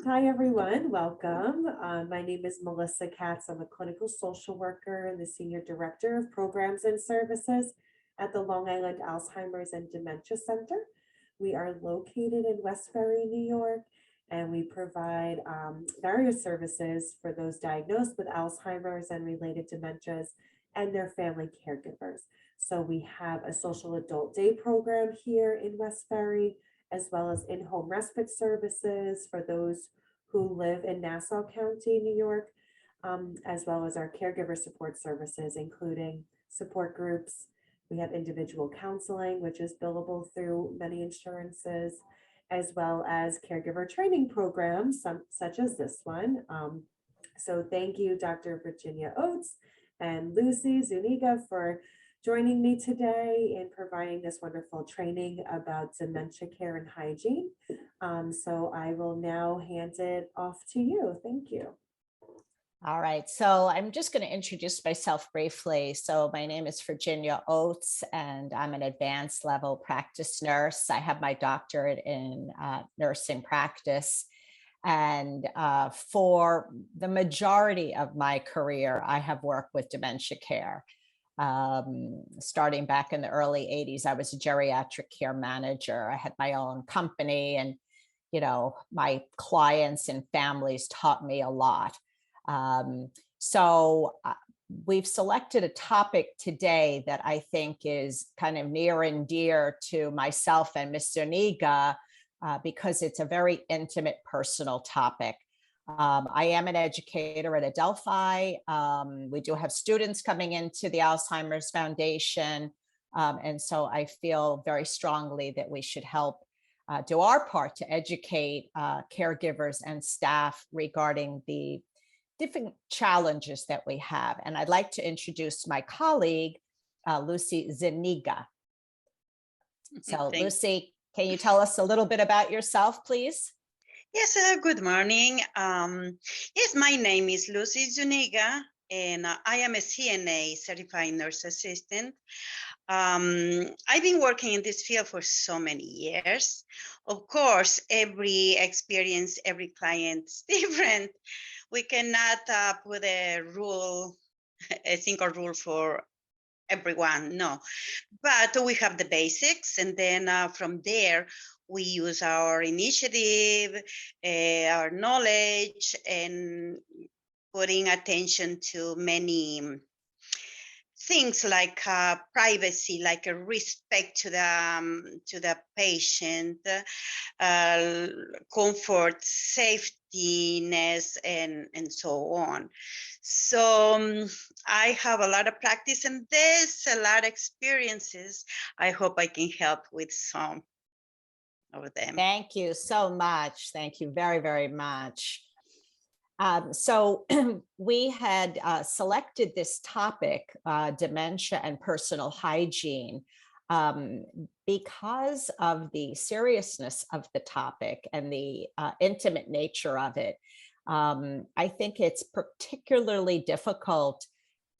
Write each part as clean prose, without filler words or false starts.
Hi, everyone. Welcome. My name is Melissa Katz. I'm a clinical social worker and the Senior Director of Programs and Services at the Long Island Alzheimer's and Dementia Center. We are located in Westbury, New York, and we provide various services for those diagnosed with Alzheimer's and related dementias and their family caregivers. So we have a social adult day program here in Westbury, as well as in-home respite services for those who live in Nassau County, New York, as well as our caregiver support services, including support groups. We have individual counseling, which is billable through many insurances, as well as caregiver training programs, such as this one. So thank you, Dr. Virginia Oates and Lucy Zuniga, for joining me today in providing this wonderful training about dementia care and hygiene. So I will now hand it off to you. Thank you. All right, so I'm just going to introduce myself briefly. So my name is Virginia Oates, and I'm an advanced level practice nurse. I have my doctorate in nursing practice. And for the majority of my career, I have worked with dementia care. Starting back in the early 80s, I was a geriatric care manager. I had my own company, and, my clients and families taught me a lot. So we've selected a topic today that I think is kind of near and dear to myself and Ms. Zuniga, because it's a very intimate, personal topic. I am an educator at Adelphi. We do have students coming into the Alzheimer's Foundation. And so I feel very strongly that we should help do our part to educate caregivers and staff regarding the different challenges that we have. And I'd like to introduce my colleague, Lucy Zuniga. So Lucy, can you tell us a little bit about yourself, please? Yes, good morning. Yes, my name is Lucy Zuniga, and I am a CNA, Certified Nurse Assistant. I've been working in this field for so many years. Of course, every experience, every client is different. We cannot put a single rule for everyone, no. But we have the basics, and then from there, we use our initiative, our knowledge, and putting attention to many things like privacy, like a respect to the patient, comfort, safetyness, and so on. So I have a lot of practice in this, a lot of experiences. I hope I can help with some of them. Thank you so much. Thank you very, very much. So we had selected this topic, dementia and personal hygiene, because of the seriousness of the topic and the intimate nature of it. I think it's particularly difficult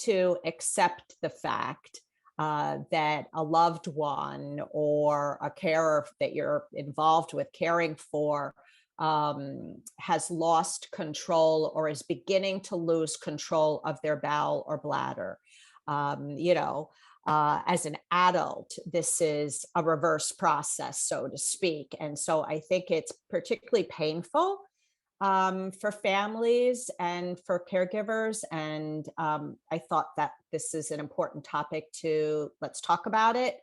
to accept the fact that a loved one or a carer that you're involved with caring for has lost control or is beginning to lose control of their bowel or bladder. As an adult, this is a reverse process, so to speak. And so I think it's particularly painful for families and for caregivers. And I thought that this is an important topic let's talk about it.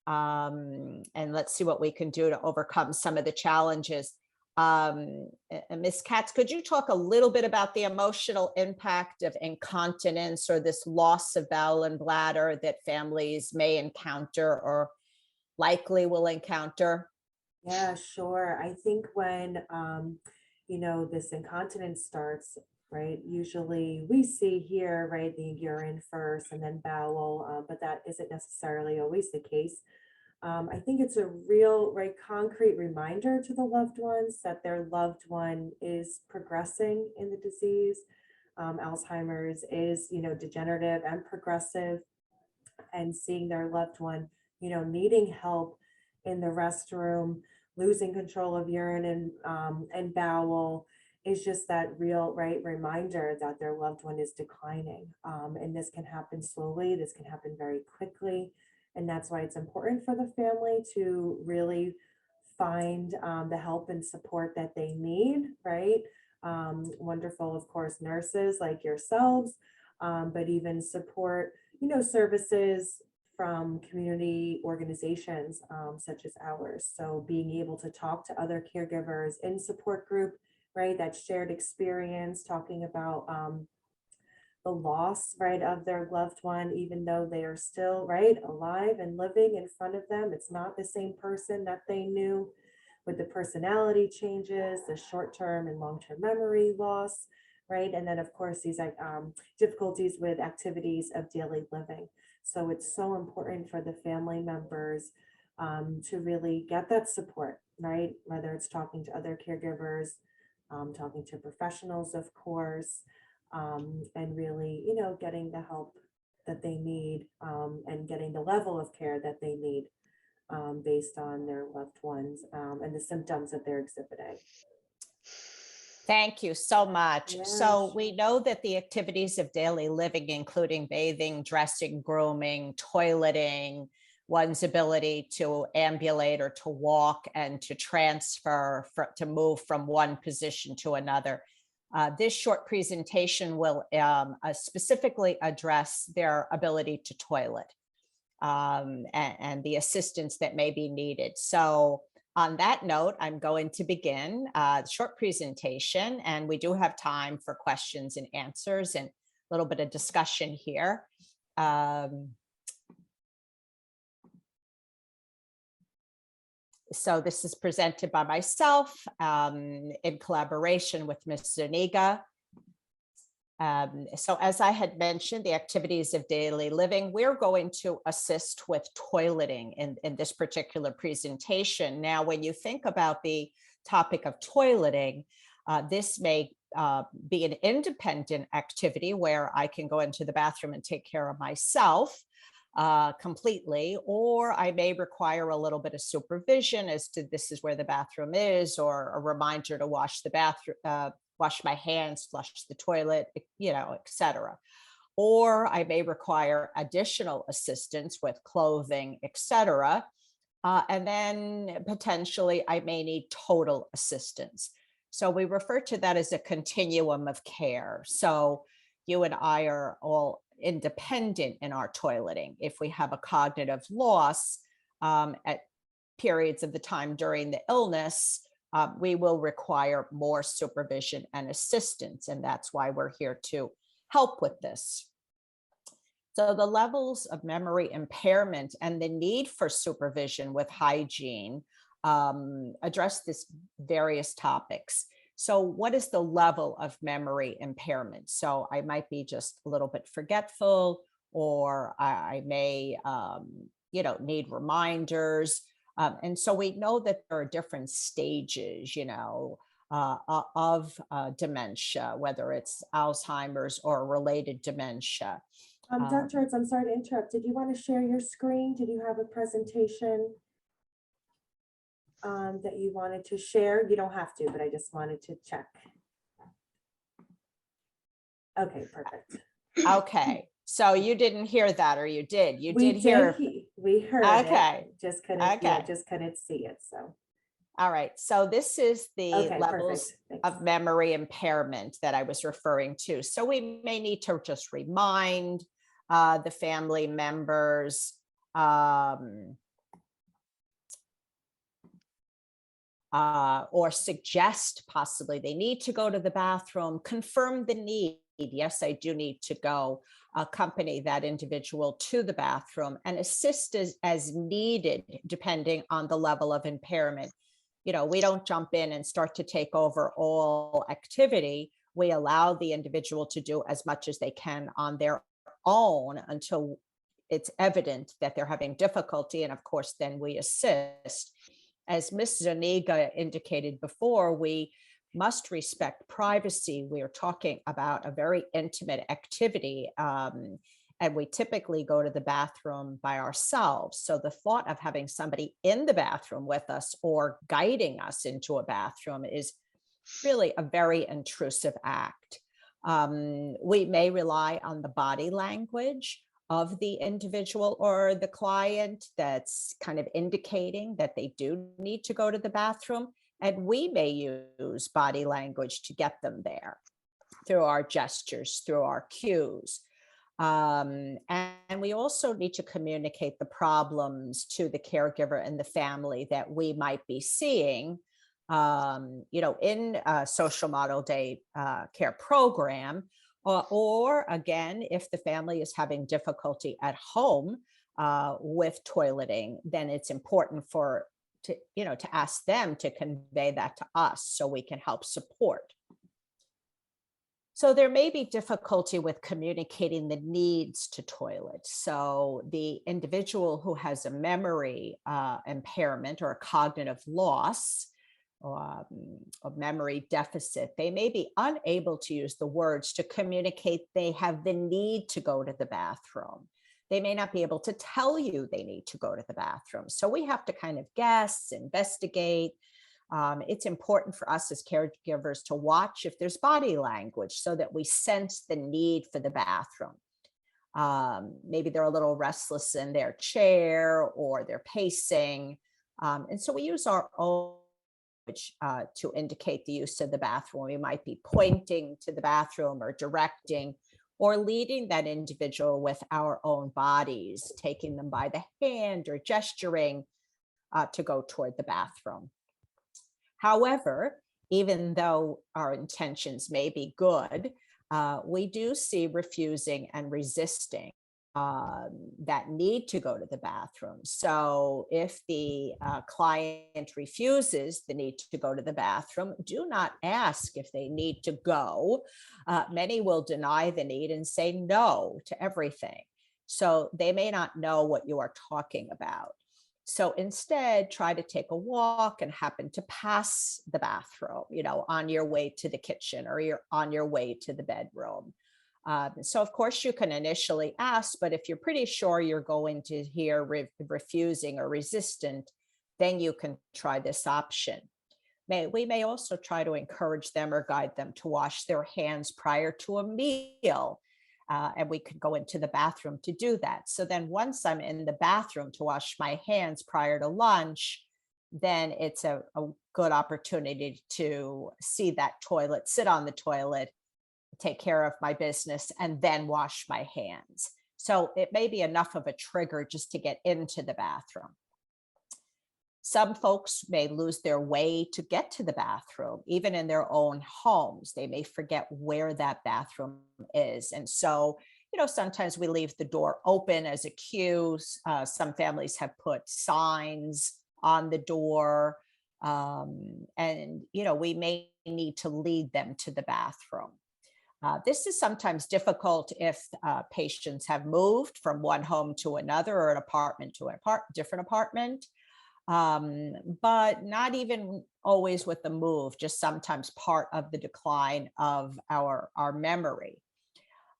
And let's see what we can do to overcome some of the challenges. Ms. Katz, could you talk a little bit about the emotional impact of incontinence or this loss of bowel and bladder that families may encounter or likely will encounter? Yeah, sure. I think when, this incontinence starts, right, usually we see here, right, the urine first and then bowel, but that isn't necessarily always the case. I think it's a real, right, concrete reminder to the loved ones that their loved one is progressing in the disease. Alzheimer's is, degenerative and progressive, and seeing their loved one, needing help in the restroom, losing control of urine and bowel, is just that real, right, reminder that their loved one is declining. And this can happen slowly, this can happen very quickly. And that's why it's important for the family to really find the help and support that they need, right? Wonderful, of course, nurses like yourselves, but even support, services from community organizations such as ours. So being able to talk to other caregivers in support group, right? That shared experience, talking about the loss, right, of their loved one, even though they are still, right, alive and living in front of them. It's not the same person that they knew, with the personality changes, the short-term and long-term memory loss, right? And then of course, these difficulties with activities of daily living. So it's so important for the family members to really get that support, right? Whether it's talking to other caregivers, talking to professionals, of course, and really, getting the help that they need and getting the level of care that they need based on their loved ones and the symptoms that they're exhibiting. Thank you so much. Yeah, So sure. we know that the activities of daily living, including bathing, dressing, grooming, toileting, one's ability to ambulate or to walk and to transfer, to move from one position to another. This short presentation will specifically address their ability to toilet and the assistance that may be needed. So on that note, I'm going to begin the short presentation, and we do have time for questions and answers and a little bit of discussion here. So this is presented by myself in collaboration with Ms. Zuniga. So as I had mentioned, the activities of daily living, we're going to assist with toileting in this particular presentation. Now, when you think about the topic of toileting, this may be an independent activity where I can go into the bathroom and take care of myself completely, or I may require a little bit of supervision as to this is where the bathroom is, or a reminder to wash the bathroom, wash my hands, flush the toilet, etc. Or I may require additional assistance with clothing, etc. And then potentially I may need total assistance. So we refer to that as a continuum of care. So you and I are all independent in our toileting. If we have a cognitive loss at periods of the time during the illness, we will require more supervision and assistance, and that's why we're here to help with this. So the levels of memory impairment and the need for supervision with hygiene address this various topics. So what is the level of memory impairment? So I might be just a little bit forgetful, or I may, need reminders. And so we know that there are different stages, of dementia, whether it's Alzheimer's or related dementia. Dr. Oates, I'm sorry to interrupt. Did you want to share your screen? Did you have a presentation that you wanted to share? You don't have to, but I just wanted to check. Okay, perfect. Okay, so you didn't hear that, or you did? You We did hear. We heard Okay. it. Just couldn't, Okay. just couldn't see it. So. All right. So this is the Okay, levels of memory impairment that I was referring to. So we may need to just remind the family members or suggest possibly they need to go to the bathroom, confirm the need. Yes, I do need to go, accompany that individual to the bathroom and assist as needed, depending on the level of impairment. We don't jump in and start to take over all activity. We allow the individual to do as much as they can on their own until it's evident that they're having difficulty. And of course, then we assist. As Ms. Zuniga indicated before, we must respect privacy. We are talking about a very intimate activity, and we typically go to the bathroom by ourselves. So the thought of having somebody in the bathroom with us or guiding us into a bathroom is really a very intrusive act. We may rely on the body language of the individual or the client that's kind of indicating that they do need to go to the bathroom. And we may use body language to get them there through our gestures, through our cues. And we also need to communicate the problems to the caregiver and the family that we might be seeing, in a social model day care program, or again, if the family is having difficulty at home with toileting, then it's important to ask them to convey that to us so we can help support. So there may be difficulty with communicating the needs to toilet. So the individual who has a memory impairment or a cognitive loss, a memory deficit, they may be unable to use the words to communicate they have the need to go to the bathroom. They may not be able to tell you they need to go to the bathroom. So we have to kind of guess, investigate. It's important for us as caregivers to watch if there's body language so that we sense the need for the bathroom. Maybe they're a little restless in their chair or they're pacing. And so we use our own to indicate the use of the bathroom. We might be pointing to the bathroom or directing or leading that individual with our own bodies, taking them by the hand or gesturing to go toward the bathroom. However, even though our intentions may be good, we do see refusing and resisting that need to go to the bathroom. So if the client refuses the need to go to the bathroom, do not ask if they need to go. Many will deny the need and say no to everything. So they may not know what you are talking about. So instead, try to take a walk and happen to pass the bathroom, on your way to the kitchen or you're on your way to the bedroom. So of course you can initially ask, but if you're pretty sure you're going to hear refusing or resistant, then you can try this option. We may also try to encourage them or guide them to wash their hands prior to a meal. And we could go into the bathroom to do that. So then once I'm in the bathroom to wash my hands prior to lunch, then it's a good opportunity to see that toilet, sit on the toilet, take care of my business, and then wash my hands. So it may be enough of a trigger just to get into the bathroom. Some folks may lose their way to get to the bathroom, even in their own homes. They may forget where that bathroom is. And so, sometimes we leave the door open as a cue. Some families have put signs on the door. And we may need to lead them to the bathroom. This is sometimes difficult if patients have moved from one home to another or an apartment to a different apartment. But not even always with the move, just sometimes part of the decline of our memory.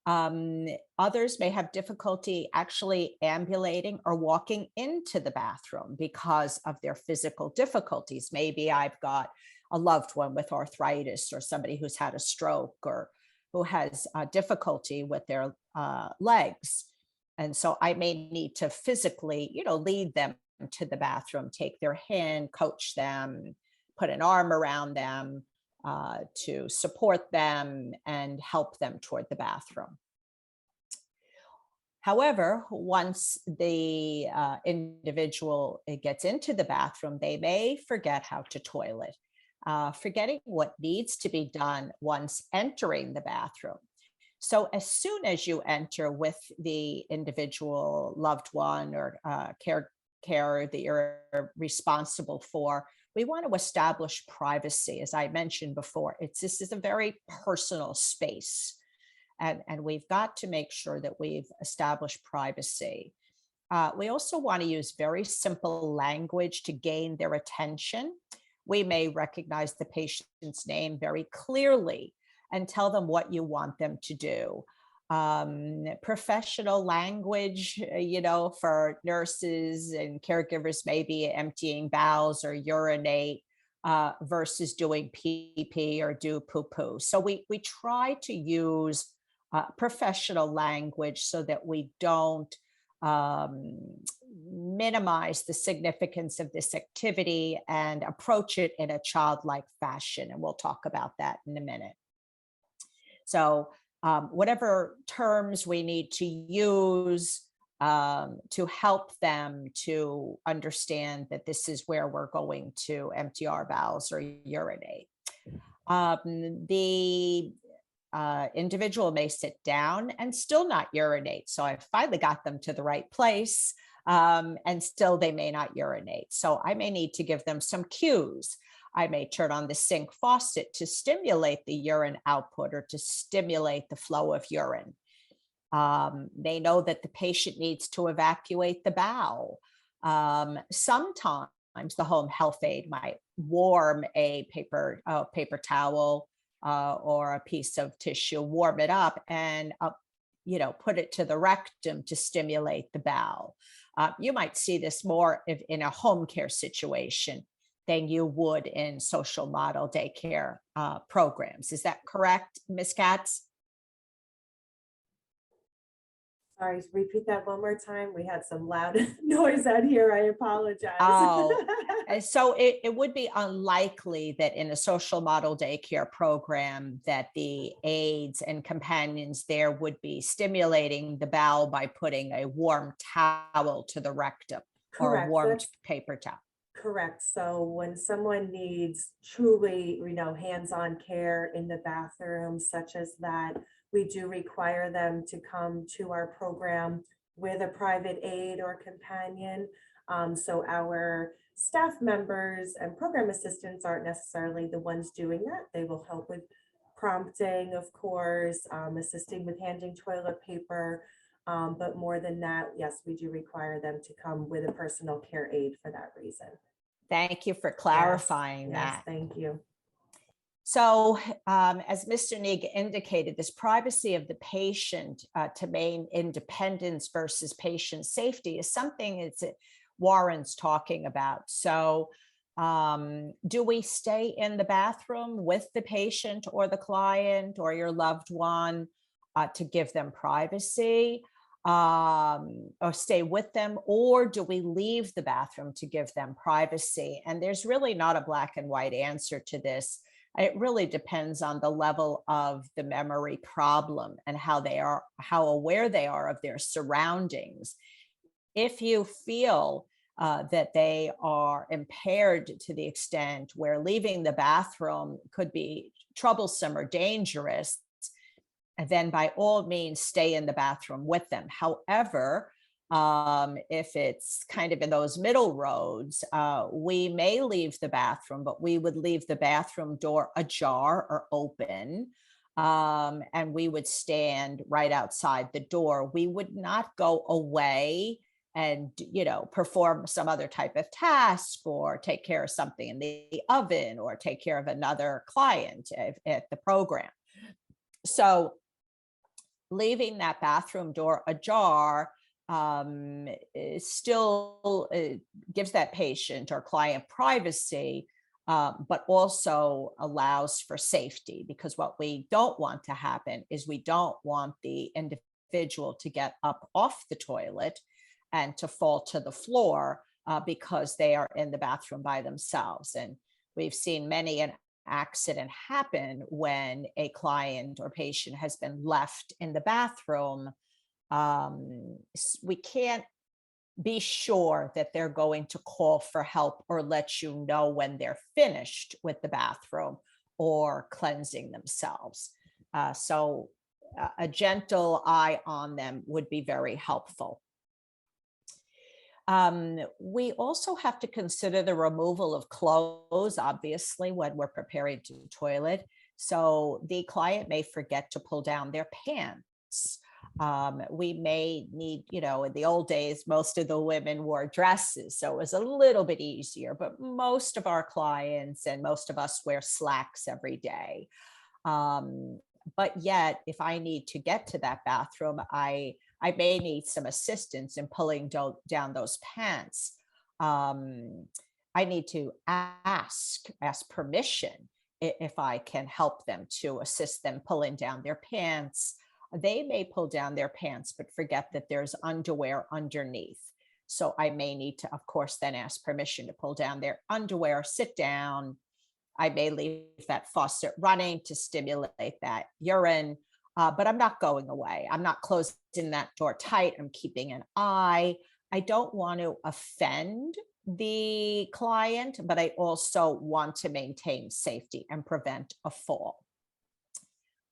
Others may have difficulty actually ambulating or walking into the bathroom because of their physical difficulties. Maybe I've got a loved one with arthritis or somebody who's had a stroke or who has difficulty with their legs. And so I may need to physically, lead them to the bathroom, take their hand, coach them, put an arm around them to support them and help them toward the bathroom. However, once the individual gets into the bathroom, they may forget how to toilet, forgetting what needs to be done once entering the bathroom. So as soon as you enter with the individual loved one or care that you're responsible for, we want to establish privacy. As I mentioned before, this is a very personal space. And we've got to make sure that we've established privacy. We also want to use very simple language to gain their attention. We may recognize the patient's name very clearly and tell them what you want them to do. Professional language, for nurses and caregivers, maybe emptying bowels or urinate, versus doing pee-pee or do poo-poo. So we try to use professional language so that we don't minimize the significance of this activity and approach it in a childlike fashion. And we'll talk about that in a minute. So whatever terms we need to use to help them to understand that this is where we're going to empty our bowels or urinate. The individual may sit down and still not urinate. So I finally got them to the right place, and still they may not urinate. So I may need to give them some cues. I may turn on the sink faucet to stimulate the urine output or to stimulate the flow of urine. They know that the patient needs to evacuate the bowel. Sometimes the home health aide might warm a paper towel or a piece of tissue, warm it up, and put it to the rectum to stimulate the bowel. You might see this more in a home care situation than you would in social model daycare programs. Is that correct, Ms. Katz? Sorry, repeat that one more time. We had some loud noise out here. I apologize. Oh, and so it would be unlikely that in a social model daycare program that the aides and companions there would be stimulating the bowel by putting a warm towel to the rectum. Correct. Or a warm paper towel. Correct. So when someone needs truly, hands-on care in the bathroom, such as that, we do require them to come to our program with a private aide or companion. So our staff members and program assistants aren't necessarily the ones doing that. They will help with prompting, of course, assisting with handing toilet paper. But more than that, yes, we do require them to come with a personal care aide for that reason. Thank you for clarifying that. Yes, thank you. So as Mr. Niga indicated, this privacy of the patient to maintain independence versus patient safety is something that Warren's talking about. So do we stay in the bathroom with the patient or the client or your loved one to give them privacy? Or stay with them, or do we leave the bathroom to give them privacy? And there's really not a black and white answer to this. It really depends on the level of the memory problem and how aware they are of their surroundings. If you feel that they are impaired to the extent where leaving the bathroom could be troublesome or dangerous, and then by all means stay in the bathroom with them. However, if it's kind of in those middle roads, we may leave the bathroom, but we would leave the bathroom door ajar or open, and we would stand right outside the door. We would not go away and perform some other type of task or take care of something in the oven or take care of another client at the program. So leaving that bathroom door ajar still gives that patient or client privacy, but also allows for safety, because what we don't want to happen is we don't want the individual to get up off the toilet and to fall to the floor because they are in the bathroom by themselves. And we've seen many an accident happen when a client or patient has been left in the bathroom. We can't be sure that they're going to call for help or let you know when they're finished with the bathroom or cleansing themselves. So a gentle eye on them would be very helpful. We also have to consider the removal of clothes, obviously, when we're preparing to toilet. So the client may forget to pull down their pants. We may need, in the old days, most of the women wore dresses, so it was a little bit easier, but most of our clients and most of us wear slacks every day. But yet, if I need to get to that bathroom, I may need some assistance in pulling down those pants. I need to ask permission if I can help them, to assist them pulling down their pants. They may pull down their pants, but forget that there's underwear underneath. So I may need to, of course, then ask permission to pull down their underwear, sit down. I may leave that faucet running to stimulate that urine, but I'm not going away. I'm not closing that door tight. I'm keeping an eye. I don't want to offend the client, but I also want to maintain safety and prevent a fall.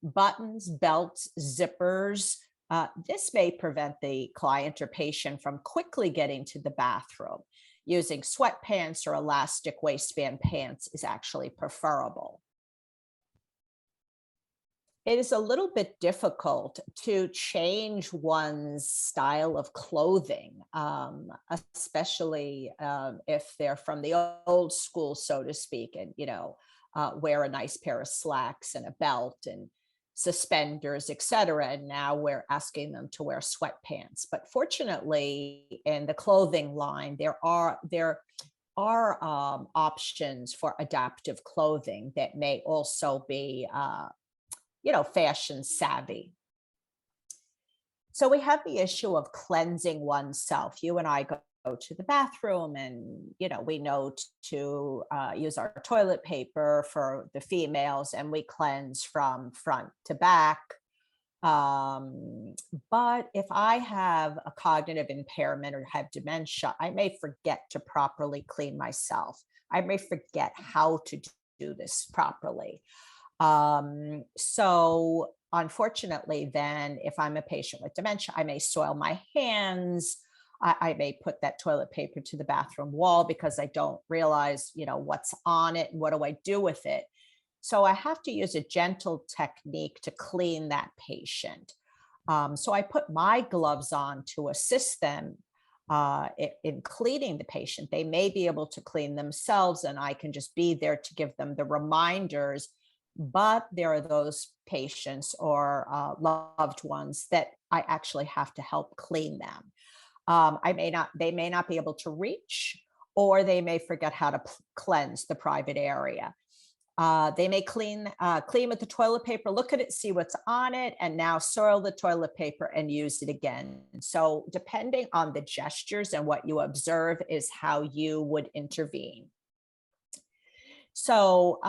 Buttons, belts, zippers. This may prevent the client or patient from quickly getting to the bathroom. Using sweatpants or elastic waistband pants is actually preferable. It is a little bit difficult to change one's style of clothing, especially if they're from the old school, so to speak, and, wear a nice pair of slacks and a belt and suspenders, etc. And now we're asking them to wear sweatpants. But fortunately, in the clothing line, there are options for adaptive clothing that may also be fashion savvy. So we have the issue of cleansing oneself. You and I go to the bathroom, and we know to use our toilet paper for the females, and we cleanse from front to back. But if I have a cognitive impairment or have dementia, I may forget to properly clean myself. I may forget how to do this properly. So unfortunately, then if I'm a patient with dementia, I may soil my hands. I may put that toilet paper to the bathroom wall because I don't realize, what's on it and what do I do with it. So I have to use a gentle technique to clean that patient. So I put my gloves on to assist them in cleaning the patient. They may be able to clean themselves, and I can just be there to give them the reminders. But there are those patients or loved ones that I actually have to help clean them. They may not be able to reach, or they may forget how to cleanse the private area. They may clean with the toilet paper, look at it, see what's on it, and now soil the toilet paper and use it again. So depending on the gestures and what you observe is how you would intervene. So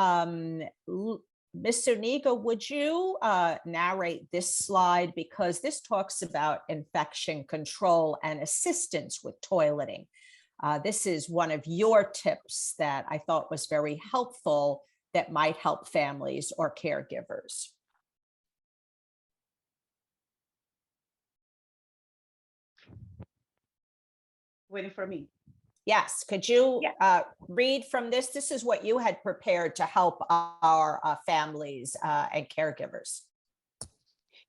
Ms. Zuniga, would you narrate this slide, because this talks about infection control and assistance with toileting. This is one of your tips that I thought was very helpful that might help families or caregivers. Waiting for me. Yes, could you read from this? This is what you had prepared to help our families and caregivers.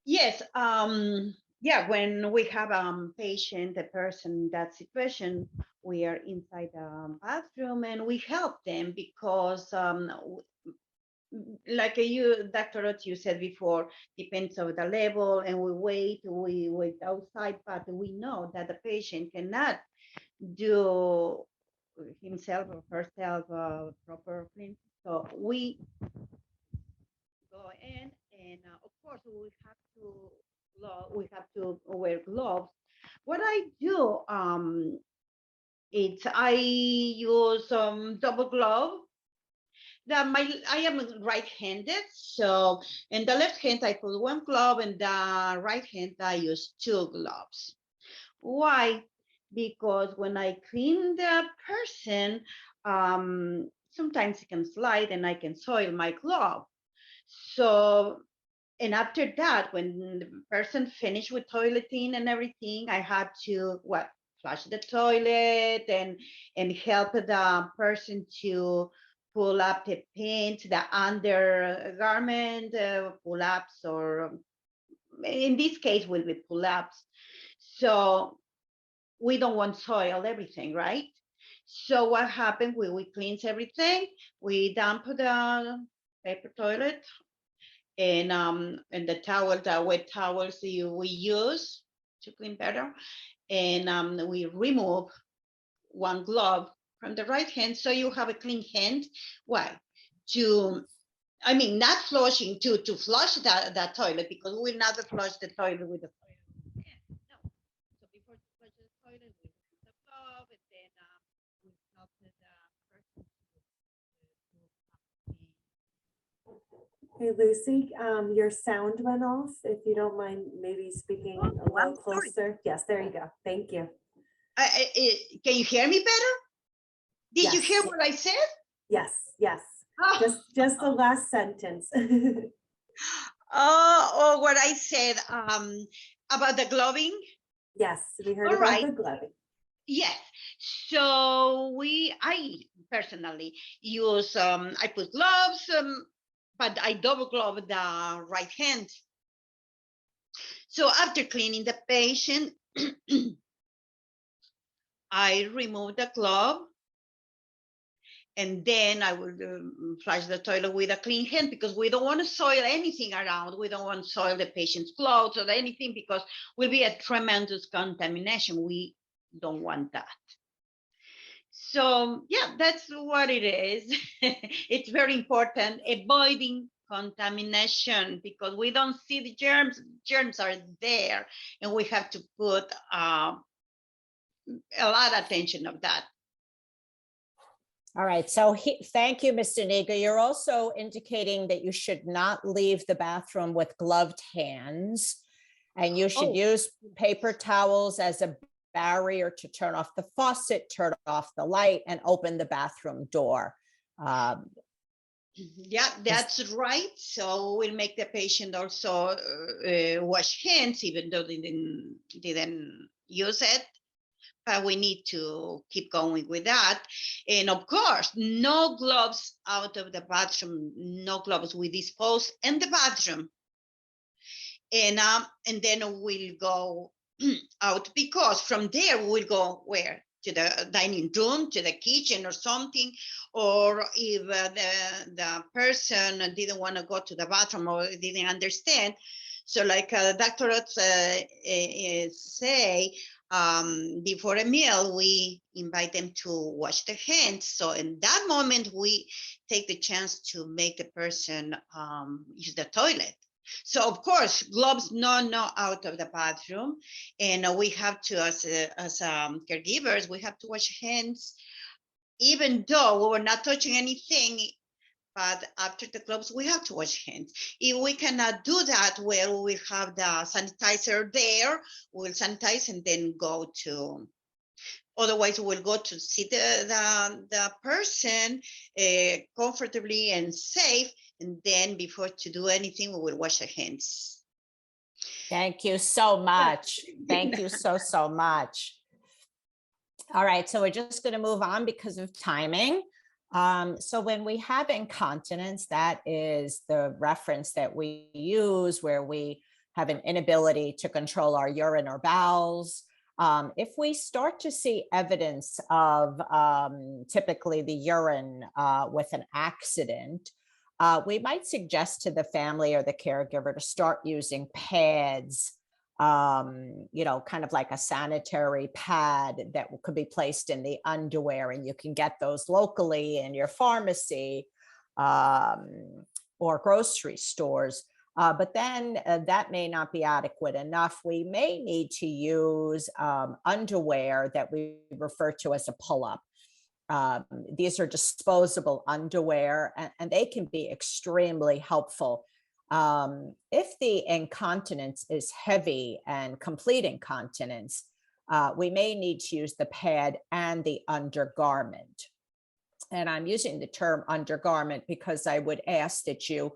Yes. When we have a patient, a person in that situation, we are inside the bathroom and we help them because like Dr. Oates, you said before, depends on the level, and we wait outside, but we know that the patient cannot do himself or herself proper clean. So we go in, and of course we have to wear gloves. What I do, I use double glove. I am right-handed, so in the left hand I put one glove, and the right hand I use two gloves. Why? Because when I clean the person, sometimes it can slide and I can soil my glove. So, and after that, when the person finished with toileting and everything, I had to flush the toilet and help the person to pull up the pants, the undergarment pull-ups, or in this case will be pull-ups. So we don't want soil everything, right? So what happened? We cleanse everything. We dump the paper toilet and the towel, the wet towels we use to clean better, and we remove one glove from the right hand, so you have a clean hand. Why? Not flushing, to flush the toilet, because we will never flush the toilet with the hand. No. So before to flush the toilet, we put the glove, and then we help the person Hey, Lucy, your sound went off. If you don't mind, maybe speaking a little I'm sorry. closer. Yes, there you go. Thank you. Can you hear me better? Did you hear Yes. what I said? Yes, yes. Oh. Just the last sentence. Oh, what I said about the gloving. Yes, we heard All about right. the gloving. Yes. So I personally use, I put gloves, but I double glove the right hand. So after cleaning the patient, I remove the glove, and then I will flush the toilet with a clean hand, because we don't want to soil anything around. We don't want to soil the patient's clothes or anything, because will be a tremendous contamination. We don't want that. So yeah, that's what it is. It's very important, avoiding contamination, because we don't see the germs. Germs are there, and we have to put a lot of attention of that. All right, so thank you, Mr. Niga. You're also indicating that you should not leave the bathroom with gloved hands, and you should use paper towels as a barrier to turn off the faucet, turn off the light, and open the bathroom door. Yeah, that's right. So we'll make the patient also wash hands, even though they didn't use it. But we need to keep going with that. And of course, no gloves out of the bathroom, no gloves. We dispose in the bathroom. And then we'll go out, because from there we'll go where? To the dining room, to the kitchen or something. Or if the person didn't want to go to the bathroom or didn't understand. So like Dr. Oates say, before a meal, we invite them to wash their hands. So in that moment, we take the chance to make the person use the toilet. So of course, gloves no out of the bathroom, and we have to, as caregivers, we have to wash hands, even though we were not touching anything. But after the gloves, we have to wash hands. If we cannot do that, well, we have the sanitizer there. We'll sanitize and then go to. Otherwise, we'll go to see the person comfortably and safe. And then before to do anything, we will wash our hands. Thank you so much. Thank you so much. All right, so we're just going to move on because of timing. So when we have incontinence, that is the reference that we use where we have an inability to control our urine or bowels. If we start to see evidence of typically the urine with an accident, we might suggest to the family or the caregiver to start using pads, kind of like a sanitary pad that could be placed in the underwear, and you can get those locally in your pharmacy or grocery stores. But then that may not be adequate enough. We may need to use underwear that we refer to as a pull-up. These are disposable underwear, and they can be extremely helpful. If the incontinence is heavy and complete incontinence, we may need to use the pad and the undergarment. And I'm using the term undergarment because I would ask that you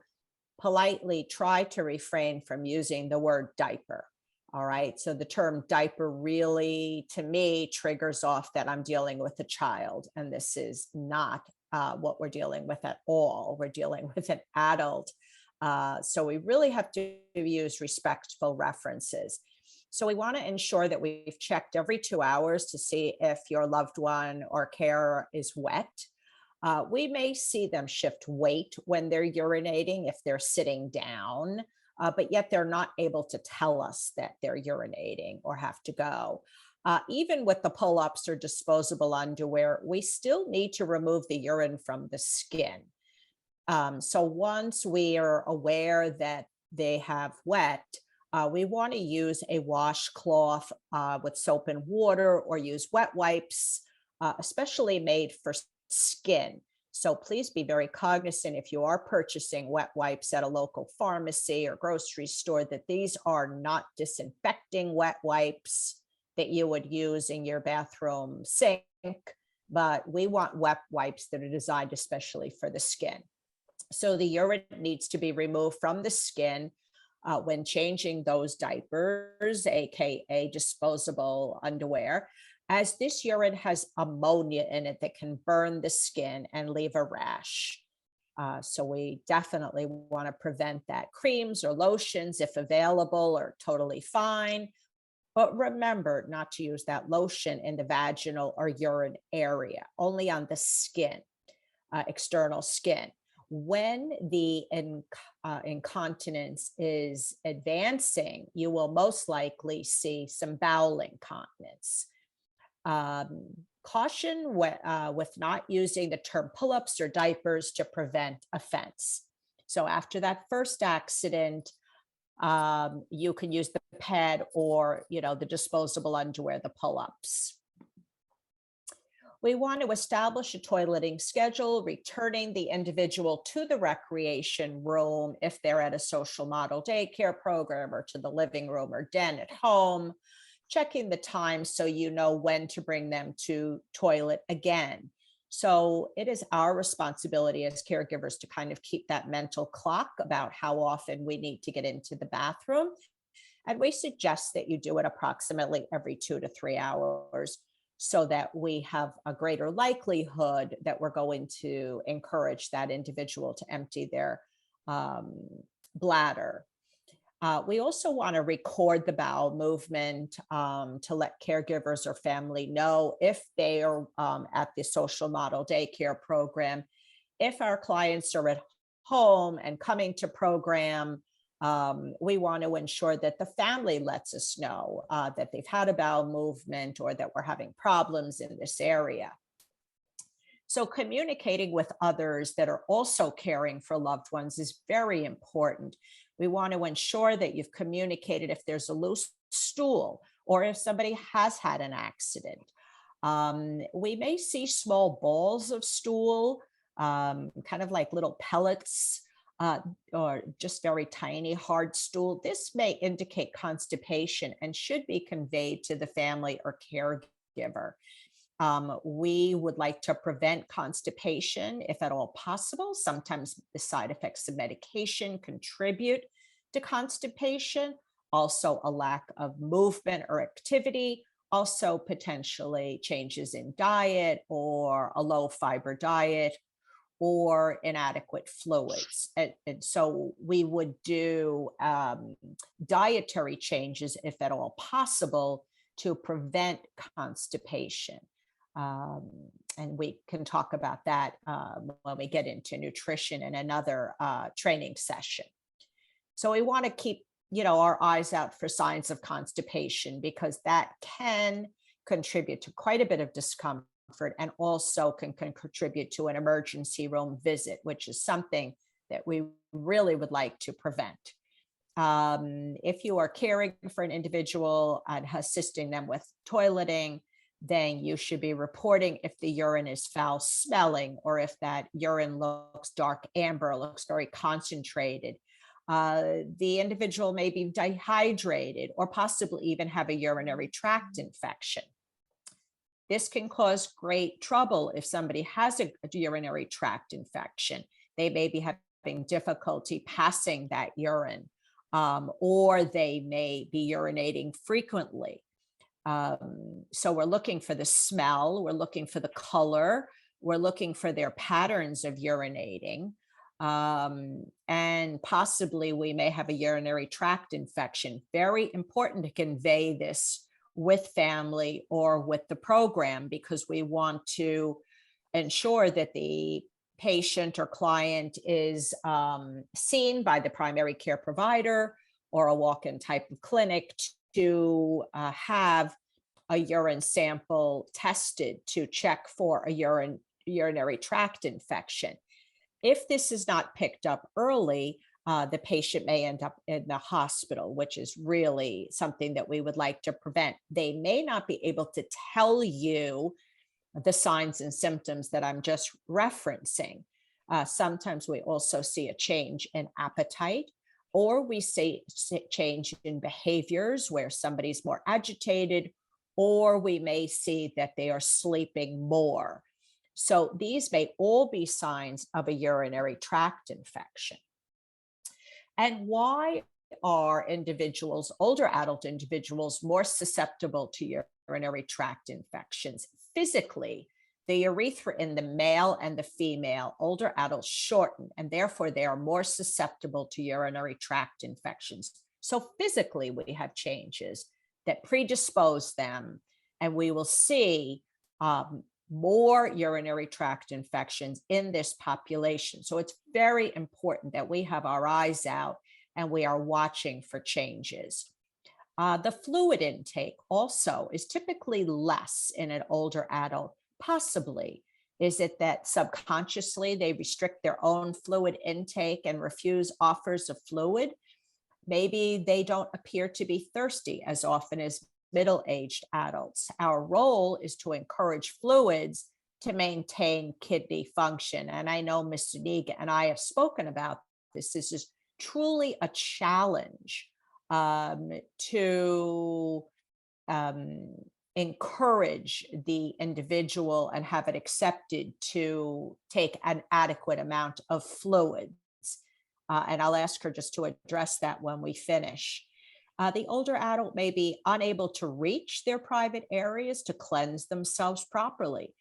politely try to refrain from using the word diaper. All right. So the term diaper really, to me, triggers off that I'm dealing with a child. And this is not what we're dealing with at all. We're dealing with an adult. So we really have to use respectful references. So we want to ensure that we've checked every 2 hours to see if your loved one or carer is wet. We may see them shift weight when they're urinating if they're sitting down, but yet they're not able to tell us that they're urinating or have to go. Even with the pull-ups or disposable underwear, we still need to remove the urine from the skin. So once we are aware that they have wet, we want to use a washcloth with soap and water, or use wet wipes, especially made for skin. So please be very cognizant if you are purchasing wet wipes at a local pharmacy or grocery store that these are not disinfecting wet wipes that you would use in your bathroom sink, but we want wet wipes that are designed especially for the skin. So the urine needs to be removed from the skin when changing those diapers, aka disposable underwear, as this urine has ammonia in it that can burn the skin and leave a rash. So we definitely want to prevent that. Creams or lotions, if available, are totally fine. But remember not to use that lotion in the vaginal or urine area, only on the skin, external skin. When the incontinence is advancing, you will most likely see some bowel incontinence. Caution with not using the term pull-ups or diapers to prevent offense. So after that first accident, you can use the pad or, the disposable underwear, the pull-ups. We want to establish a toileting schedule, returning the individual to the recreation room if they're at a social model daycare program, or to the living room or den at home, checking the time so you know when to bring them to toilet again. So it is our responsibility as caregivers to kind of keep that mental clock about how often we need to get into the bathroom. And we suggest that you do it approximately every 2 to 3 hours, so that we have a greater likelihood that we're going to encourage that individual to empty their bladder. We also want to record the bowel movement to let caregivers or family know if they are at the social model daycare program. If our clients are at home and coming to program, we want to ensure that the family lets us know that they've had a bowel movement or that we're having problems in this area. So communicating with others that are also caring for loved ones is very important. We want to ensure that you've communicated if there's a loose stool or if somebody has had an accident. We may see small balls of stool, kind of like little pellets, or just very tiny hard stool. This may indicate constipation and should be conveyed to the family or caregiver. We would like to prevent constipation if at all possible. Sometimes the side effects of medication contribute to constipation. Also, a lack of movement or activity, also potentially changes in diet or a low fiber diet, or inadequate fluids. And so we would do dietary changes, if at all possible, to prevent constipation. And we can talk about that when we get into nutrition in another training session. So we want to keep, our eyes out for signs of constipation, because that can contribute to quite a bit of discomfort, and also can contribute to an emergency room visit, which is something that we really would like to prevent. If you are caring for an individual and assisting them with toileting, then you should be reporting if the urine is foul smelling, or if that urine looks dark amber, looks very concentrated. The individual may be dehydrated or possibly even have a urinary tract infection. This can cause great trouble if somebody has a urinary tract infection. They may be having difficulty passing that urine, or they may be urinating frequently. So we're looking for the smell, we're looking for the color, we're looking for their patterns of urinating, and possibly we may have a urinary tract infection. Very important to convey this with family or with the program, because we want to ensure that the patient or client is seen by the primary care provider or a walk-in type of clinic to have a urine sample tested to check for a urinary tract infection. If this is not picked up early, the patient may end up in the hospital, which is really something that we would like to prevent. They may not be able to tell you the signs and symptoms that I'm just referencing. Sometimes we also see a change in appetite, or we see change in behaviors where somebody's more agitated, or we may see that they are sleeping more. So these may all be signs of a urinary tract infection. And why are individuals, older adult individuals, more susceptible to urinary tract infections? Physically, the urethra in the male and the female older adults shorten, and therefore they are more susceptible to urinary tract infections. So physically, we have changes that predispose them, and we will see more urinary tract infections in this population. So it's very important that we have our eyes out and we are watching for changes. The fluid intake also is typically less in an older adult. Possibly, is it that subconsciously they restrict their own fluid intake and refuse offers of fluid? Maybe they don't appear to be thirsty as often as middle-aged adults. Our role is to encourage fluids to maintain kidney function. And I know Ms. Zuniga and I have spoken about this. This is truly a challenge to encourage the individual and have it accepted to take an adequate amount of fluids. And I'll ask her just to address that when we finish. The older adult may be unable to reach their private areas to cleanse themselves properly.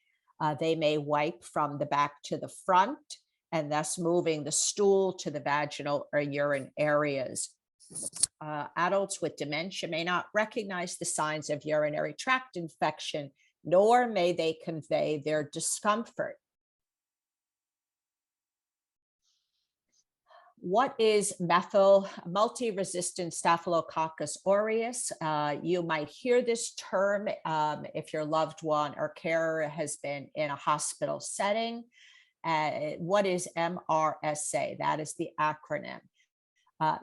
They may wipe from the back to the front, and thus moving the stool to the vaginal or urine areas. Adults with dementia may not recognize the signs of urinary tract infection, nor may they convey their discomfort. What is multi-resistant Staphylococcus aureus? You might hear this term if your loved one or carer has been in a hospital setting. What is MRSA? That is the acronym.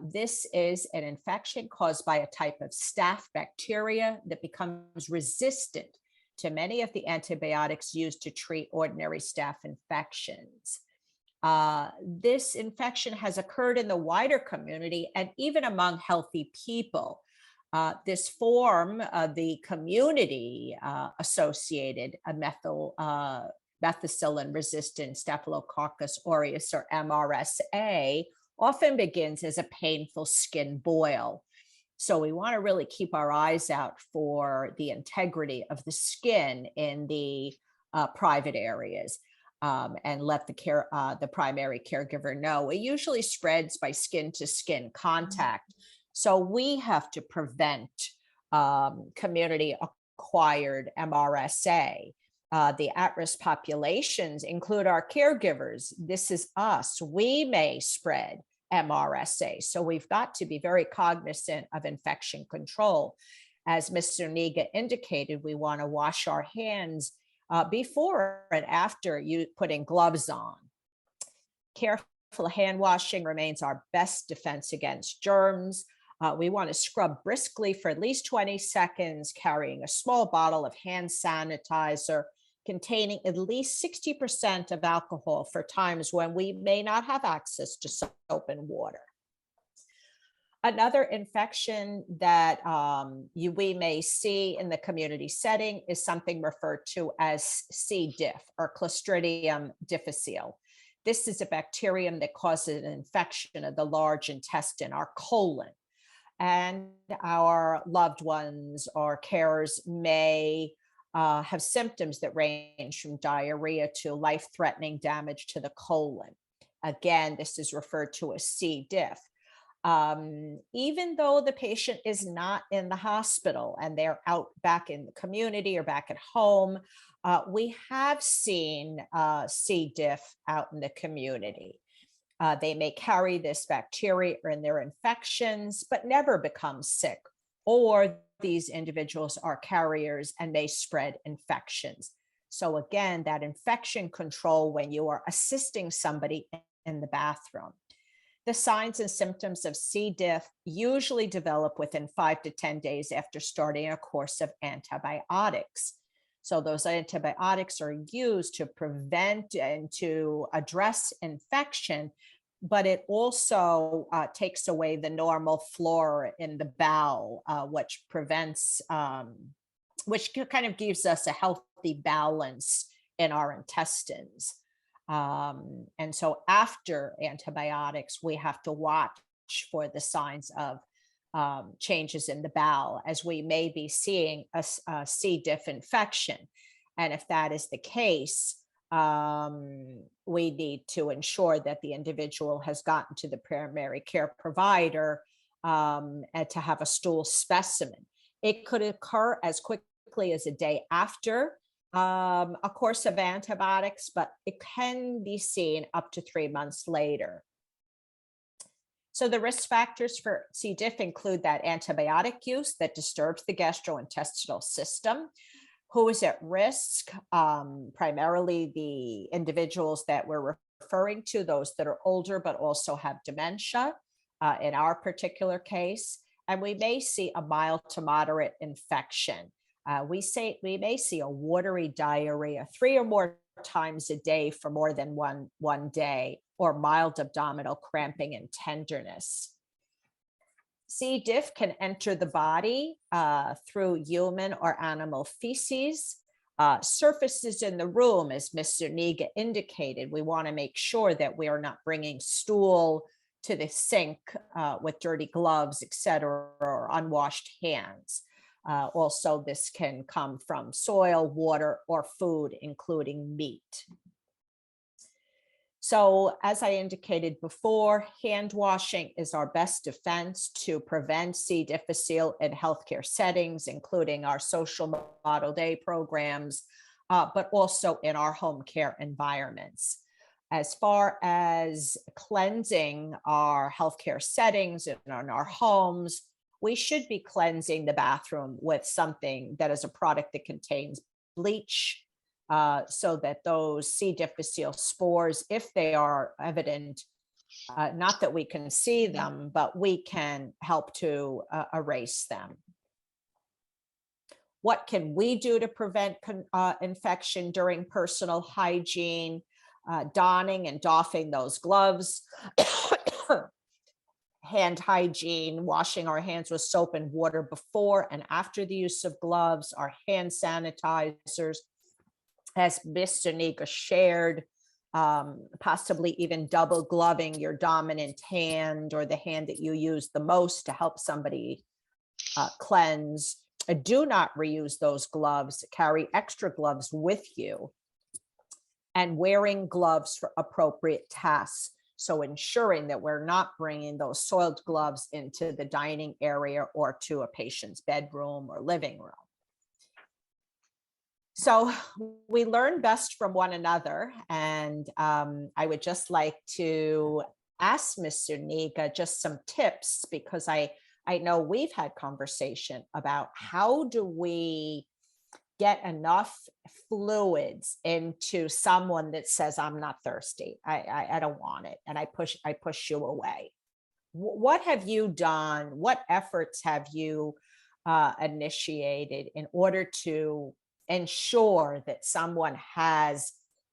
This is an infection caused by a type of staph bacteria that becomes resistant to many of the antibiotics used to treat ordinary staph infections. This infection has occurred in the wider community and even among healthy people. This form of the community associated methicillin-resistant Staphylococcus aureus, or MRSA, often begins as a painful skin boil. So we want to really keep our eyes out for the integrity of the skin in the private areas. And let the primary caregiver know. It usually spreads by skin to skin contact. So we have to prevent community acquired MRSA. The at-risk populations include our caregivers. This is us. We may spread MRSA. So we've got to be very cognizant of infection control. As Ms. Zuniga indicated, we want to wash our hands before and after you putting gloves on. Careful hand washing remains our best defense against germs. We want to scrub briskly for at least 20 seconds, carrying a small bottle of hand sanitizer containing at least 60% of alcohol for times when we may not have access to soap and water. Another infection that we may see in the community setting is something referred to as C. diff, or Clostridium difficile. This is a bacterium that causes an infection of the large intestine, our colon. And our loved ones or carers may have symptoms that range from diarrhea to life-threatening damage to the colon. Again, this is referred to as C. diff. Even though the patient is not in the hospital and they're out back in the community or back at home, we have seen C. diff out in the community. They may carry this bacteria in their infections, but never become sick, or these individuals are carriers and may spread infections. So again, that infection control when you are assisting somebody in the bathroom. The signs and symptoms of C. diff usually develop within 5 to 10 days after starting a course of antibiotics. So those antibiotics are used to prevent and to address infection, but it also takes away the normal flora in the bowel, which prevents, which kind of gives us a healthy balance in our intestines. And so after antibiotics, we have to watch for the signs of changes in the bowel, as we may be seeing a C. diff infection. And if that is the case, we need to ensure that the individual has gotten to the primary care provider and to have a stool specimen. It could occur as quickly as a day after a course of antibiotics, but it can be seen up to 3 months later. So the risk factors for C. diff include that antibiotic use that disturbs the gastrointestinal system. Who is at risk? Primarily the individuals that we're referring to, those that are older but also have dementia in our particular case. And we may see a mild to moderate infection. We may see a watery diarrhea 3 or more times a day for more than one day, or mild abdominal cramping and tenderness. C. diff can enter the body through human or animal feces. Surfaces in the room, as Ms. Zuniga indicated, we want to make sure that we are not bringing stool to the sink with dirty gloves, etc., or unwashed hands. Also, this can come from soil, water, or food, including meat. So as I indicated before, hand washing is our best defense to prevent C. difficile in healthcare settings, including our social model day programs, but also in our home care environments. As far as cleansing our healthcare settings and in our homes, we should be cleansing the bathroom with something that is a product that contains bleach, so that those C. difficile spores, if they are evident, not that we can see them, but we can help to erase them. What can we do to prevent infection during personal hygiene? Donning and doffing those gloves. Hand hygiene, washing our hands with soap and water before and after the use of gloves, our hand sanitizers, as Ms. Zuniga shared, possibly even double gloving your dominant hand or the hand that you use the most to help somebody cleanse. Do not reuse those gloves. Carry extra gloves with you. And wearing gloves for appropriate tasks. So ensuring that we're not bringing those soiled gloves into the dining area or to a patient's bedroom or living room. So we learn best from one another. And I would just like to ask Ms. Zuniga just some tips, because I know we've had conversation about how do we get enough fluids into someone that says, I'm not thirsty, I don't want it, and I push you away. What have you done? What efforts have you initiated in order to ensure that someone has,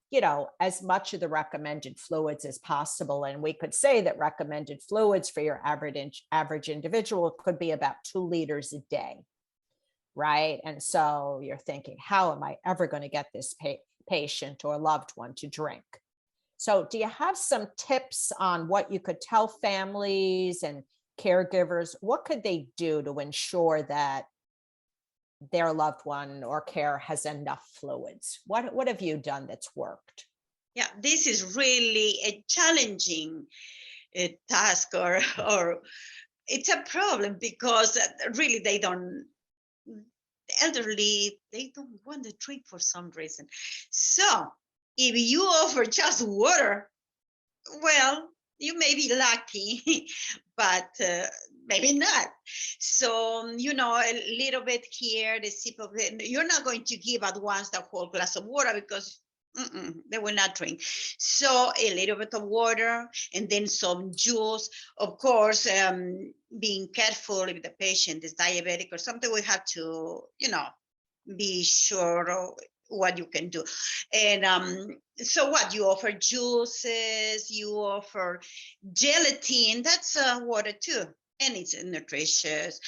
you know, as much of the recommended fluids as possible? And we could say that recommended fluids for your average individual could be about 2 liters a day. Right. And so you're thinking, how am I ever going to get this patient or loved one to drink? So do you have some tips on what you could tell families and caregivers? What could they do to ensure that their loved one or care has enough fluids? What have you done that's worked? Yeah, this is really a challenging task, or it's a problem, because really the elderly, they don't want to drink for some reason. So if you offer just water, well, you may be lucky, but maybe not. So, you know, a little bit here, the sip of it. You're not going to give at once the whole glass of water because they will not drink. So a little bit of water and then some juice. Of course, being careful if the patient is diabetic or something, we have to, you know, be sure of what you can do. And so what you offer juices, you offer gelatin, that's water too, and it's nutritious.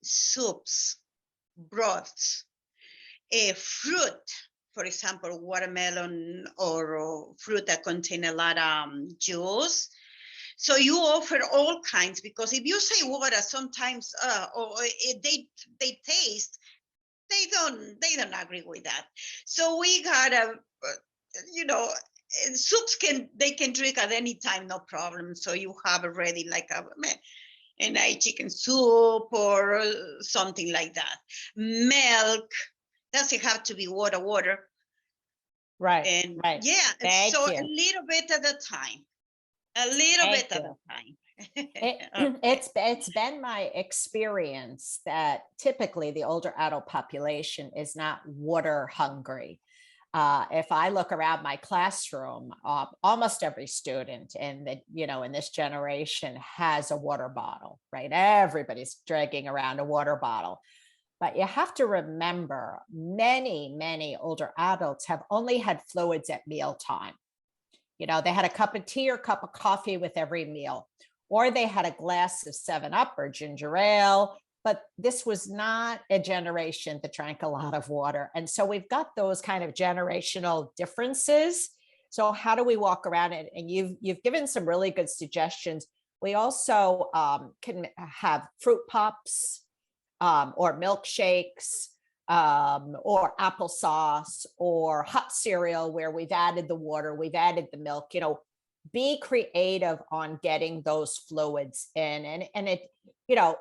Soups, broths, a fruit, for example, watermelon or fruit that contain a lot of juice. So you offer all kinds, because if you say water, sometimes they taste, they don't agree with that. So we gotta, you know, soups they can drink at any time, no problem. So you have already like a chicken soup or something like that. Milk doesn't have to be water. Right. And right. yeah, Thank so you. a little bit at a time. A little Thank bit at you. a time. It's been my experience that typically the older adult population is not water hungry. If I look around my classroom, almost every student in this generation has a water bottle, right? Everybody's dragging around a water bottle. But you have to remember, many older adults have only had fluids at mealtime. You know, they had a cup of tea or cup of coffee with every meal, or they had a glass of 7-Up or ginger ale, but this was not a generation that drank a lot of water. And so we've got those kind of generational differences. So how do we walk around it? And you've given some really good suggestions. We also can have fruit pops or milkshakes, or applesauce or hot cereal where we've added the water, we've added the milk. You know, be creative on getting those fluids in, and it, you know,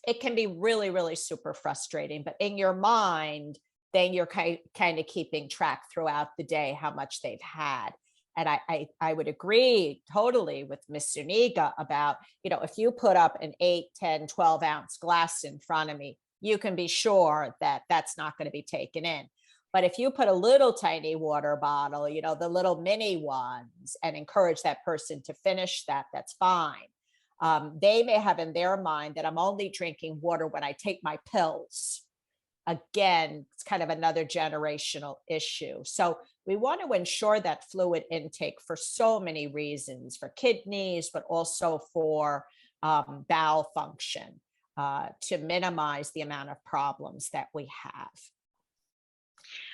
it can be really super frustrating, but in your mind, then you're kind of keeping track throughout the day how much they've had. And I would agree totally with Miss Zuniga about, you know, if you put up an 8, 10, 12 ounce glass in front of me, you can be sure that that's not going to be taken in. But if you put a little tiny water bottle, you know, the little mini ones, and encourage that person to finish that, that's fine. They may have in their mind that I'm only drinking water when I take my pills. Again, it's kind of another generational issue. So we want to ensure that fluid intake for so many reasons, for kidneys, but also for bowel function, to minimize the amount of problems that we have.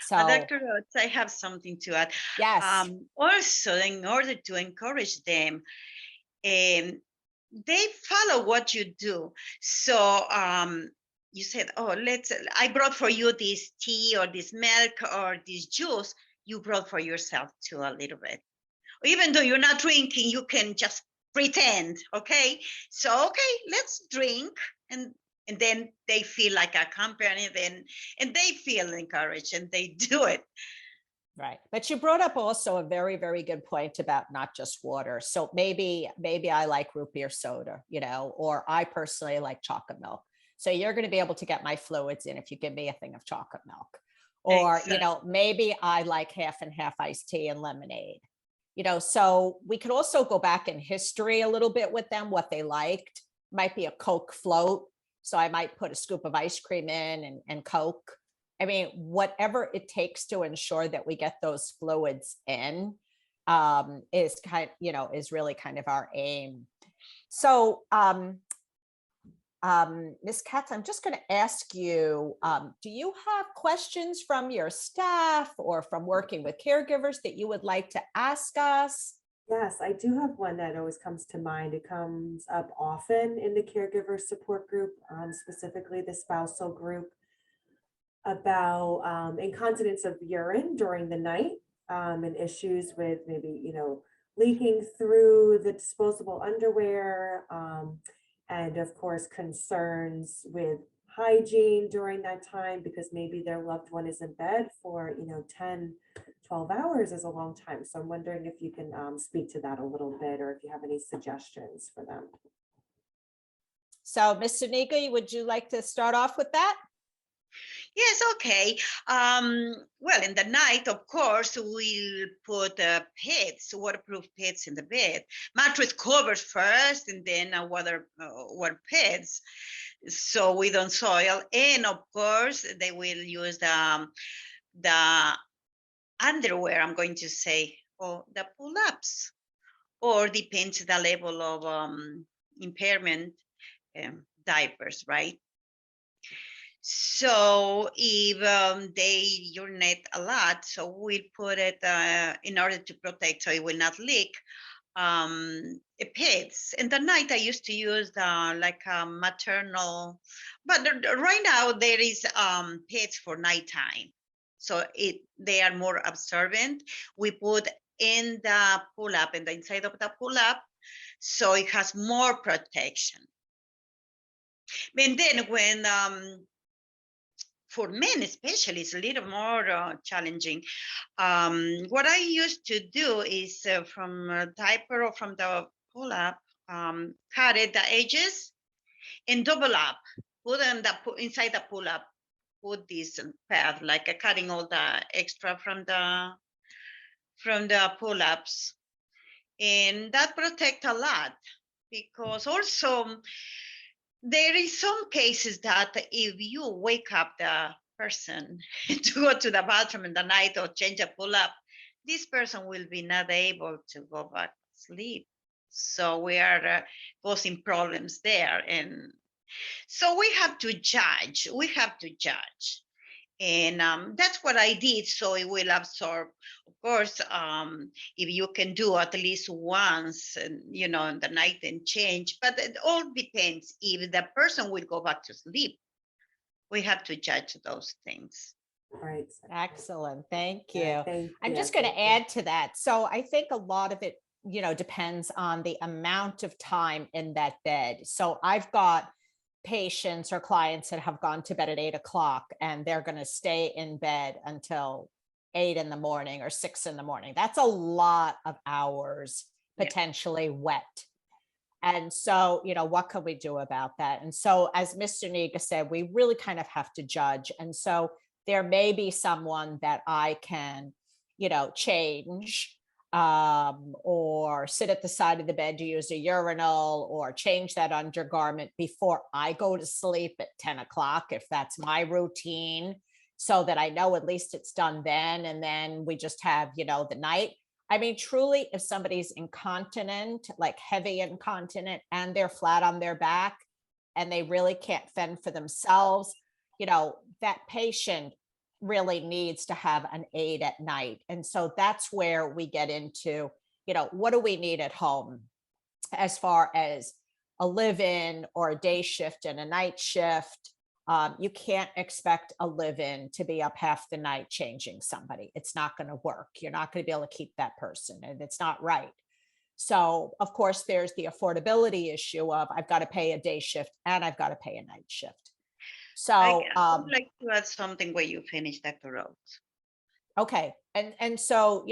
So, Dr. Oates, I have something to add. yes. Also, in order to encourage them, they follow what you do. So you said, oh, I brought for you this tea or this milk or this juice. You brought for yourself too a little bit. Even though you're not drinking, you can just pretend, okay? So, okay, let's drink. And then they feel like a company, and they feel encouraged and they do it. Right. But you brought up also a very good point about not just water. So maybe I like root beer soda, you know, or I personally like chocolate milk. So you're going to be able to get my fluids in if you give me a thing of chocolate milk. Or, Exactly. you know, maybe I like half and half iced tea and lemonade. You know, so we could also go back in history a little bit with them, what they liked. Might be a Coke float. So I might put a scoop of ice cream in and Coke. I mean, whatever it takes to ensure that we get those fluids in is really kind of our aim. So, Ms. Katz, I'm just going to ask you, do you have questions from your staff or from working with caregivers that you would like to ask us? Yes, I do have one that always comes to mind. It comes up often in the caregiver support group, specifically the spousal group, about incontinence of urine during the night, and issues with maybe, you know, leaking through the disposable underwear, and of course concerns with hygiene during that time, because maybe their loved one is in bed for, you know, 10, 12 hours is a long time. So I'm wondering if you can speak to that a little bit, or if you have any suggestions for them. So Ms. Zuniga, would you like to start off with that? Yes, okay. Well, in the night, of course, we'll put pads, waterproof pads in the bed. Mattress covers first, and then water pads, so we don't soil. And of course, they will use the underwear, I'm going to say, or the pull-ups, or depends the level of impairment diapers, right? So if they urinate a lot, so we'll put it in order to protect so it will not leak, pads. In the night, I used to use like a maternal, but right now there is pads for nighttime. So they are more absorbent. We put in the pull-up, in the inside of the pull-up, so it has more protection. And then when for men especially, it's a little more challenging. What I used to do is from a diaper or from the pull-up, cut it the edges and double up, put them inside the pull-up, put this pad, like cutting all the extra from the pull-ups. And that protect a lot, because also there is some cases that if you wake up the person to go to the bathroom in the night or change a pull-up, this person will be not able to go back to sleep. So we are causing problems there. And so we have to judge. And that's what I did, so it will absorb. Of course, if you can do at least once, in the night and change, but it all depends if the person will go back to sleep. We have to judge those things. Right. Excellent. Thank you. Yeah, thank I'm you, just going thank to you. add to that. So I think a lot of it, depends on the amount of time in that bed. So I've got patients or clients that have gone to bed at 8 o'clock and they're going to stay in bed until 8 in the morning or 6 in the morning. That's a lot of hours, potentially wet. And so, what can we do about that? And so, as Mr. Niga said, we really kind of have to judge. And so there may be someone that I can, change, or sit at the side of the bed to use a urinal, or change that undergarment before I go to sleep at 10 o'clock, if that's my routine, so that I know at least it's done then. And then we just have, the night. I mean, truly, if somebody's incontinent, like heavy incontinent, and they're flat on their back and they really can't fend for themselves, that patient really needs to have an aid at night. And so that's where we get into, what do we need at home as far as a live-in or a day shift and a night shift? You can't expect a live-in to be up half the night changing somebody. It's not going to work. You're not going to be able to keep that person, and it's not right. So, of course, there's the affordability issue of I've got to pay a day shift and I've got to pay a night shift. So I would like to add something where you finish, Dr. Oates. Okay. And so,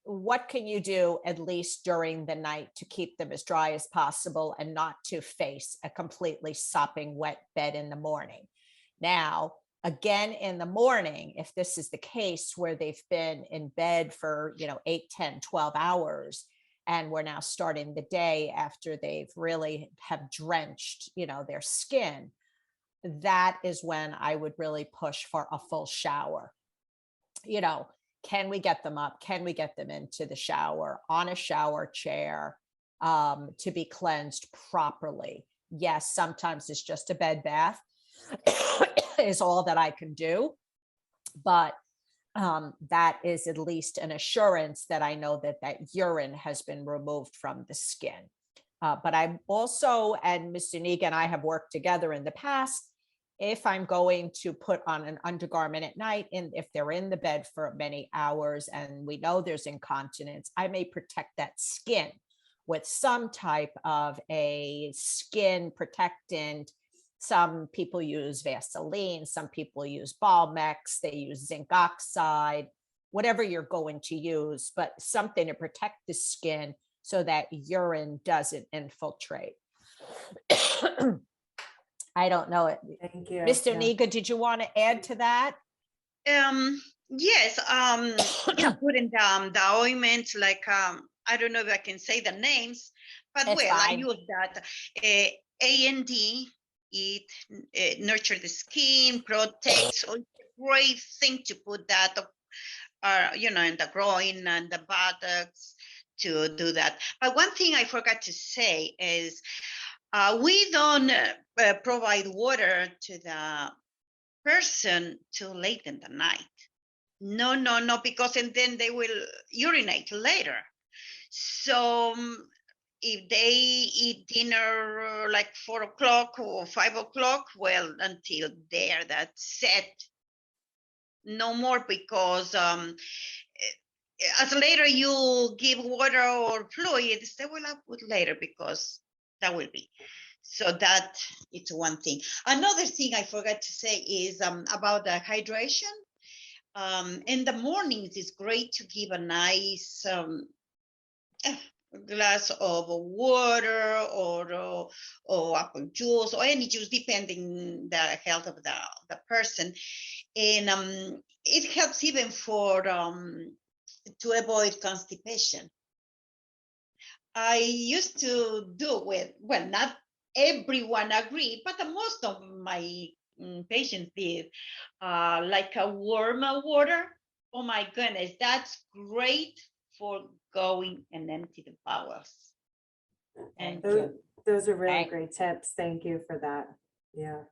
what can you do at least during the night to keep them as dry as possible and not to face a completely sopping wet bed in the morning? Now, again, in the morning, if this is the case where they've been in bed for, 8, 10, 12 hours, and we're now starting the day after they've really have drenched, their skin, that is when I would really push for a full shower. Can we get them up? Can we get them into the shower on a shower chair to be cleansed properly? Yes, sometimes it's just a bed bath is all that I can do. But that is at least an assurance that I know that urine has been removed from the skin. But I'm also, and Mr. Niga and I have worked together in the past, if I'm going to put on an undergarment at night, and if they're in the bed for many hours and we know there's incontinence, I may protect that skin with some type of a skin protectant. Some people use Vaseline, some people use Balmex, they use zinc oxide, whatever you're going to use, but something to protect the skin so that urine doesn't infiltrate. I don't know it. Thank you. Mr. Yeah. Niga, did you want to add to that? Yes, just putting the ointment, like, I don't know if I can say the names, but It's well, I fine. use that. A&D, it nurture the skin, protects. So it's a great thing to put that, you know, in the groin and the buttocks to do that. But one thing I forgot to say is we don't provide water to the person too late in the night. No, because and then they will urinate later. So if they eat dinner like 4 o'clock or 5 o'clock, well, until there, that's it. No more, because as later you give water or fluids, they will have put later, because that will be. So that it's one thing. Another thing I forgot to say is about the hydration. In the mornings, it's great to give a nice glass of water or apple juice or any juice, depending the health of the person. And it helps even for to avoid constipation. I used to do with, well, not everyone agreed, but most of my patients did, like a warm water. Oh my goodness, that's great for going and empty the bowels. Thank Those, you. those are really Okay. great tips. Thank you for that. Yeah.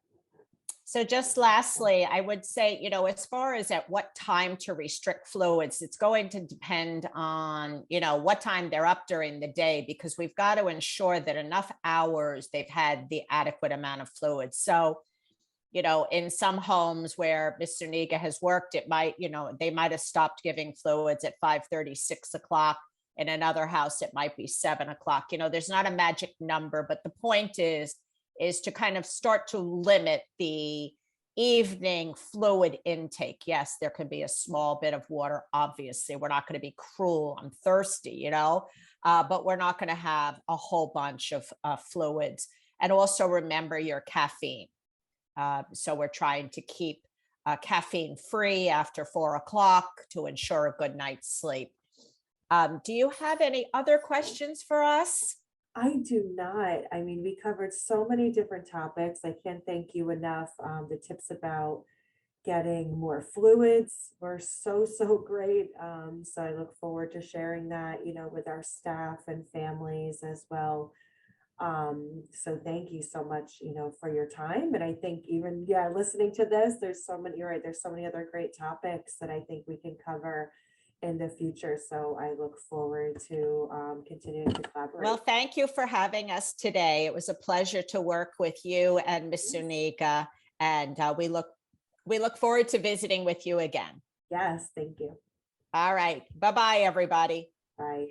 So just lastly, I would say, you know, as far as at what time to restrict fluids, it's going to depend on, you know, what time they're up during the day, because we've got to ensure that enough hours they've had the adequate amount of fluids. So, you know, in some homes where Mr. Niga has worked, it might, you know, they might have stopped giving fluids at 5:30, 6 o'clock. In another house, it might be 7 o'clock. You know, there's not a magic number, but the point is to kind of start to limit the evening fluid intake. Yes, there could be a small bit of water. Obviously, we're not going to be cruel. I'm thirsty, you know, but we're not going to have a whole bunch of fluids. And also remember your caffeine. So we're trying to keep caffeine free after 4 o'clock to ensure a good night's sleep. Do you have any other questions for us? I do not. I mean, we covered so many different topics. I can't thank you enough. The tips about getting more fluids were so great. So I look forward to sharing that, you know, with our staff and families as well. So thank you so much, you know, for your time. And I think even, yeah, listening to this, there's so many, you're right, there's so many other great topics that I think we can cover in the future. So I look forward to continuing to collaborate. Well, thank you for having us today. It was a pleasure to work with you and Mr. Niga, and we look forward to visiting with you again. Yes, thank you. All right. Bye-bye, everybody. Bye.